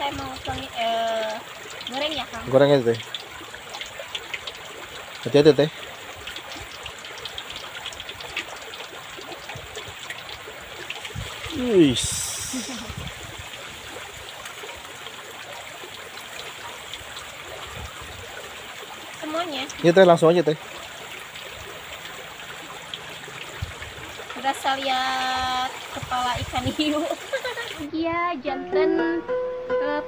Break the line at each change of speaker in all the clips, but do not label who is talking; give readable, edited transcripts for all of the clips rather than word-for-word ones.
saya mau goreng ya, Kang.
Goreng aja teh. Hati-hati teh. Wis.
Semuanya
Iya teh, langsung aja teh.
berasa lihat kepala ikan hiu. Iya, janten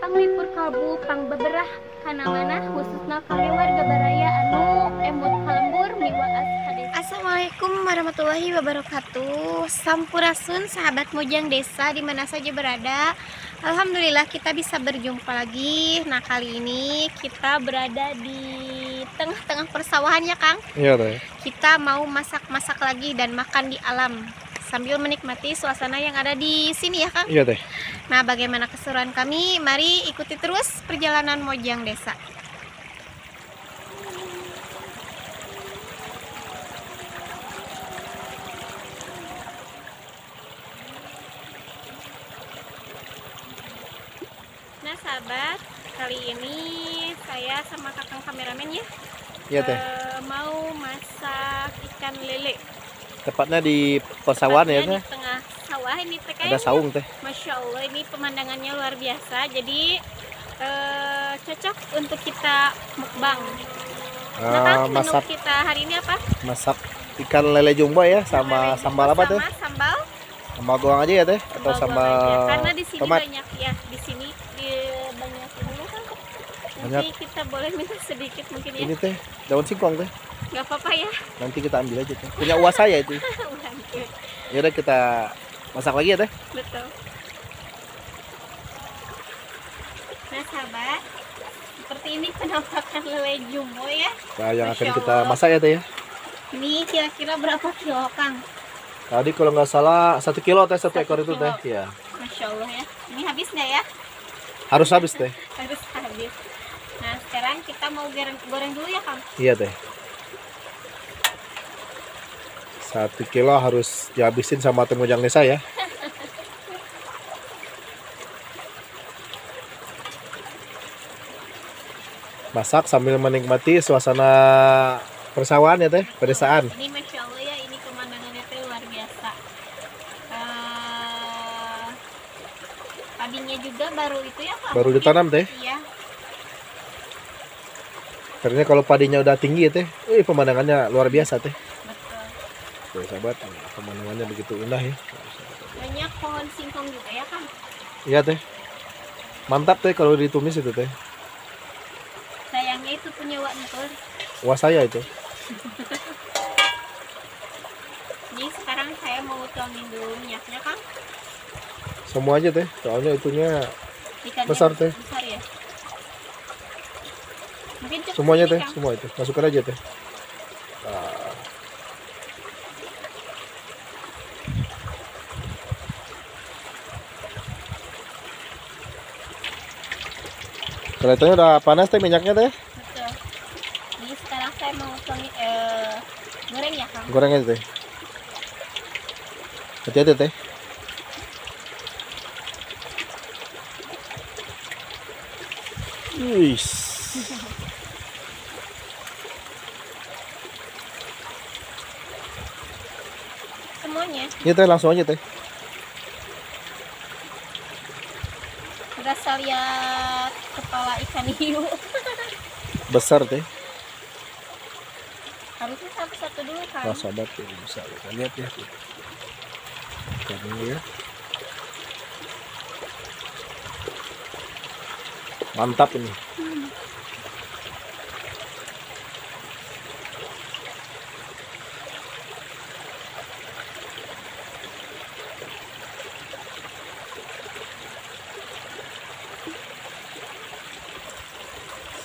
panglipur kalbu pang beberah kana mana khususna kami warga baraya anu emut kalembur miwaas hades. Assalamualaikum warahmatullahi wabarakatuh. Sampurasun sahabat Mojang Desa di mana saja berada. Alhamdulillah kita bisa berjumpa lagi. Nah, kali ini kita berada di tengah-tengah persawahan ya, Kang.
Iya teh.
Kita mau masak-masak lagi dan makan di alam sambil menikmati suasana yang ada di sini ya, Kang.
Iya teh.
Nah, bagaimana keseruan kami? Mari ikuti terus perjalanan Mojang Desa. Nah, sahabat, kali ini saya sama kakang kameramen ya,
Iya teh.
mau masak ikan lele.
Tepatnya di pesawahan ya
Tepatnya
teh.
di tengah sawah ini teh,
Ada saung teh.
Masya Allah, ini pemandangannya luar biasa. Jadi cocok untuk kita mukbang. Nah, Kang, menu
Masak
kita hari ini apa?
ikan lele jumbo ya sama sambal apa teh?
Sama sambal.
Sambal goang aja ya teh atau
Sambal
sambal
goang aja. Karena di sini
tomat?
banyak ya, di sini banyak ini ya, Kang. Nanti
Banyak.
kita boleh minta sedikit mungkin ya.
Ini teh daun singkong teh.
Nggak apa-apa ya.
Nanti kita ambil aja teh. Punya uas saya itu.
Lanjut.
Ya udah kita masak lagi ya teh.
Betul. Nah, sahabat, seperti ini penampakan lele jumbo ya.
Nah, yang akan
Masya
kita
Allah.
masak ya teh ya.
Ini kira-kira berapa kilo, Kang?
Tadi kalau nggak salah 1 kilo teh, 1 ekor
1
itu teh.
kilo.
Ya.
Masya Allah ya. Ini habis nggak ya?
Harus habis teh.
Harus habis. Nah, sekarang kita mau goreng dulu ya, Kang.
Iya teh. 1 kilo harus dihabisin sama tim Mojang Desa ya. Masak sambil menikmati suasana persawahan ya teh, pedesaan.
Ini Masya Allah ya, ini pemandangannya tuh luar biasa. Padinya juga baru itu ya, Kang?
Baru ditanam teh.
Iya.
Karena kalau padinya udah tinggi ya teh, pemandangannya luar biasa teh.
Betul.
Tuh sahabat, pemandangannya begitu indah ya.
Banyak pohon singkong juga ya, Kang?
Iya teh. Mantap teh kalau ditumis itu teh.
Sayangnya itu punya Wak Ntur.
Wah saya itu.
Jadi sekarang saya mau tuangin dulu minyaknya, Kang.
Semua aja teh, soalnya itunya
Ikannya
besar teh.
Besar ya. Mungkin cukup
Semuanya
ini,
teh,
Kang.
semua itu. Masukkan aja teh. Nah. Kalau itu udah panas teh minyaknya teh.
Betul. Jadi sekarang saya mau tuangin goreng ya, Kang.
Goreng aja teh. Hati-hati teh. Wis.
Semuanya
Iya teh, langsung aja teh.
berasa lihat kepala ikan hiu.
Besar teh.
Harusnya satu-satu dulu, Kang.
Nah, sahabat tuh bisa kita lihat ya. Ikan ini ya. Mantap ini.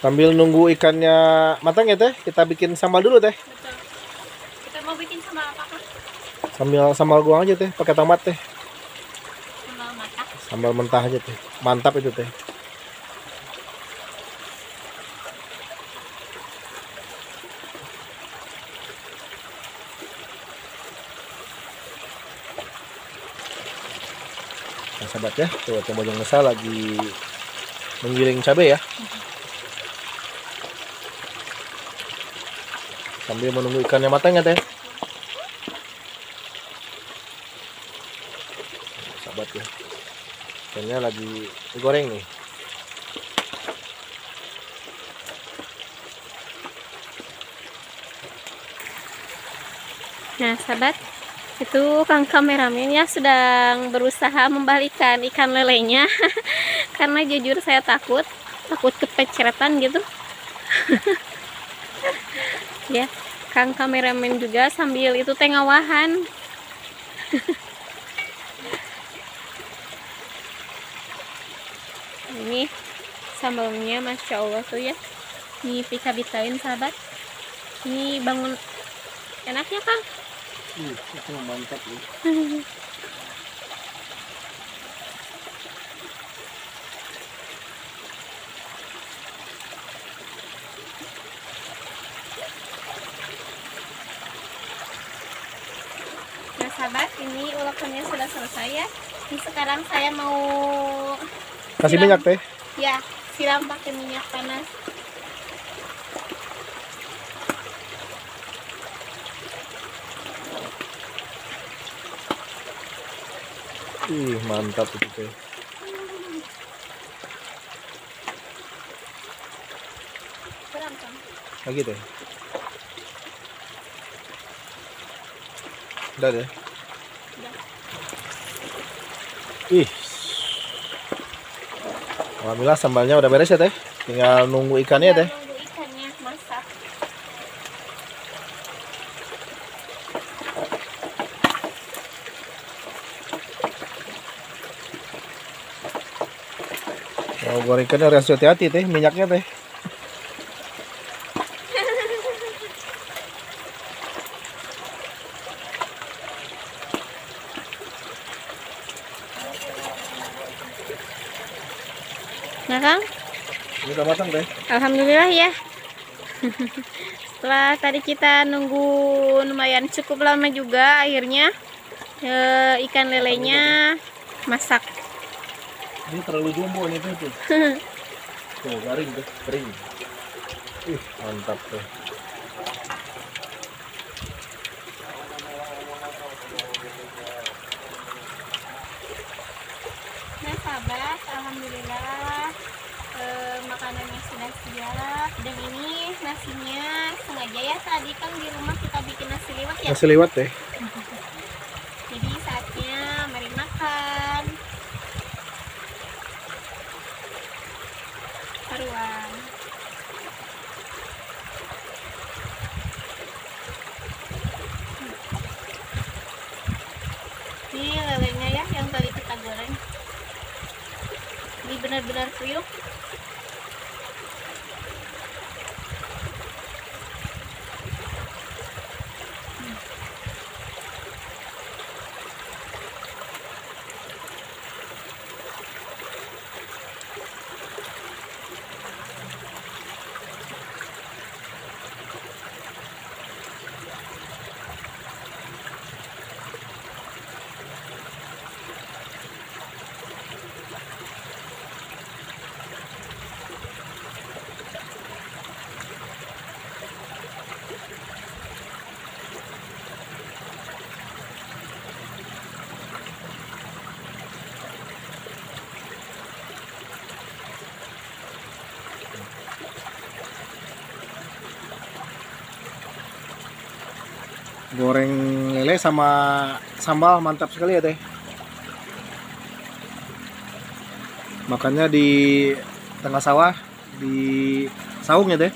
Sambil nunggu ikannya matang ya teh, kita bikin sambal dulu teh.
Betul. Kita mau bikin sama apa, Kang?
Sambil sambal goang aja teh, pakai tomat teh.
Sambal matah.
Sambal mentah aja teh. Mantap itu teh. Nah, sahabat ya, tuh Mojang Desa lagi menggiling cabai ya. Sambil menunggu ikannya matang ya teh. Sahabat ya. Ikannya lagi digoreng nih.
Nah, sahabat, itu Kang kameramen ya sedang berusaha membalikkan ikan lelenya. Karena jujur saya takut kepeceretan gitu. Ya, Kang kameramen juga sambil itu tengawahan. Ini sambalnya Masya Allah tuh ya. Ini pika-bitain sahabat. Ini bangun enaknya Kang.
Itu mantap ya.
Nah sahabat, ini ulakannya sudah selesai ya. Ini sekarang saya mau
Kasih
siram.
minyak teh.
Ya, siram pakai minyak panas.
Mantap itu teh.
Siram Kang.
Lagi teh. Udah deh.
Udah.
Alhamdulillah sambalnya udah beres ya teh. Tinggal nunggu ikannya ya teh.
Nunggu ikannya masak.
Mau goreng ikannya harus hati-hati teh, minyaknya teh.
Nah Kang,
Ini udah matang teh.
alhamdulillah ya. Setelah tadi kita nunggu lumayan cukup lama juga, akhirnya ikan lelenya masak.
Ini terlalu jumbo nih teh tuh. Tuh garing teh, kering. Mantap teh.
Nah sahabat, alhamdulillah makanannya sudah siap. Dan ini nasinya sengaja ya, tadi kan di rumah kita bikin nasi liwet ya.
Nasi liwet teh.
Jadi saatnya mari makan. Haruan. Ini lelenya ya yang tadi kita goreng. Ini benar-benar kriuk.
Goreng lele sama sambal mantap sekali ya teh. Makannya di tengah sawah, di saung ya teh.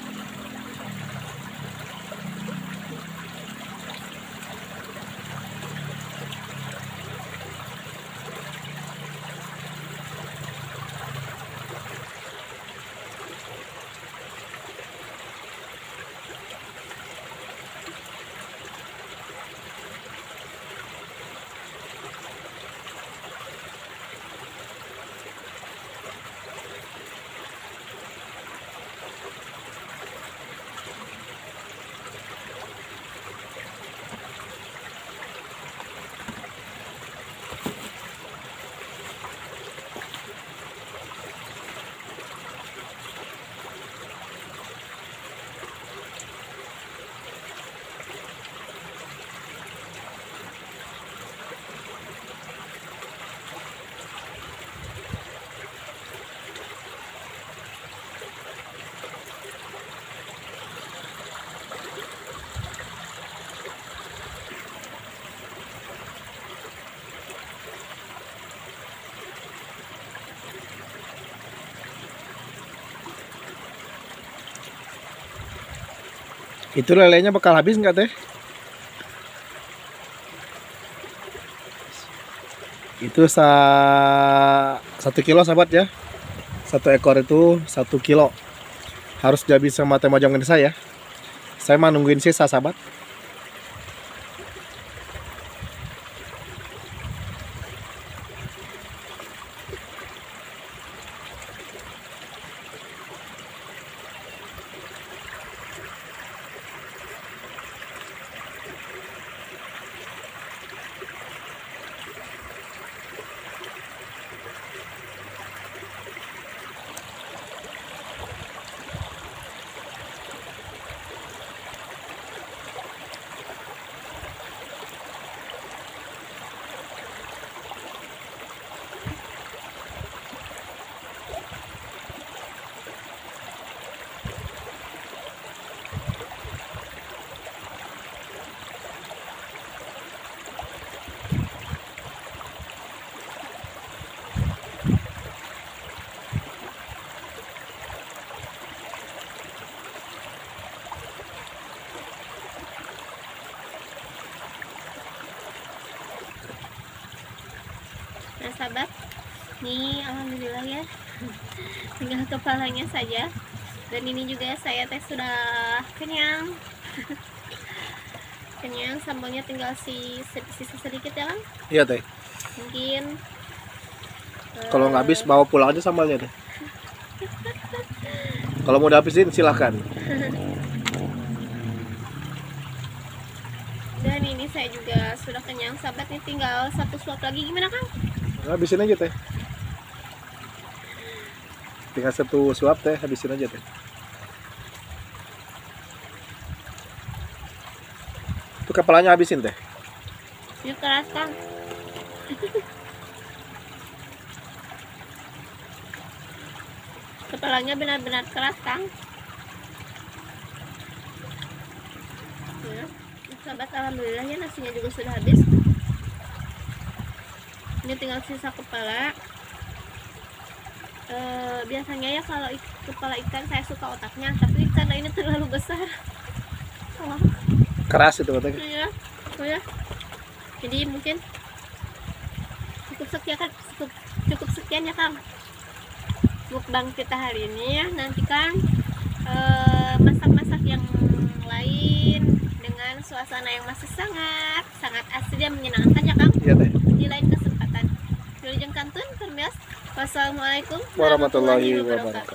Itu lelenya bakal habis nggak teh? Itu 1 kilo sahabat ya. 1 ekor itu 1 kilo. Harus dihabis sama teh mojong ini saya. Saya mau nungguin sisa sahabat.
Nah sahabat, nih alhamdulillah ya, tinggal kepalanya saja. Dan ini juga saya teh sudah kenyang. Kenyang, sambalnya tinggal sisa sedikit ya Kang.
Iya teh.
Mungkin
Kalau nggak habis bawa pulang aja sambalnya teh. Kalau mau dihabisin silahkan.
Dan ini saya juga sudah kenyang sahabat, nih tinggal 1 suap lagi. Gimana Kang?
Habisin aja teh. Tinggal 1 suap teh, habisin aja teh. Itu kepalanya habisin teh.
Ini keras Kang. Kepalanya benar-benar keras Kang. Ya, sahabat, alhamdulillah ya, nasinya juga sudah habis. Ini tinggal sisa kepala. Biasanya ya kalau kepala ikan saya suka otaknya, tapi karena ini terlalu besar. Oh,
Keras itu katanya.
ya, oh ya. Jadi mungkin cukup sekian ya Kang mukbang kita hari ini ya. Nantikan masak-masak yang lain dengan suasana yang masih sangat asli dan menyenangkan ya Kang.
Iya teh.
Di lain kesempatan. Wilujeng Kantun, Permias. Wassalamualaikum
Warahmatullahi wabarakatuh.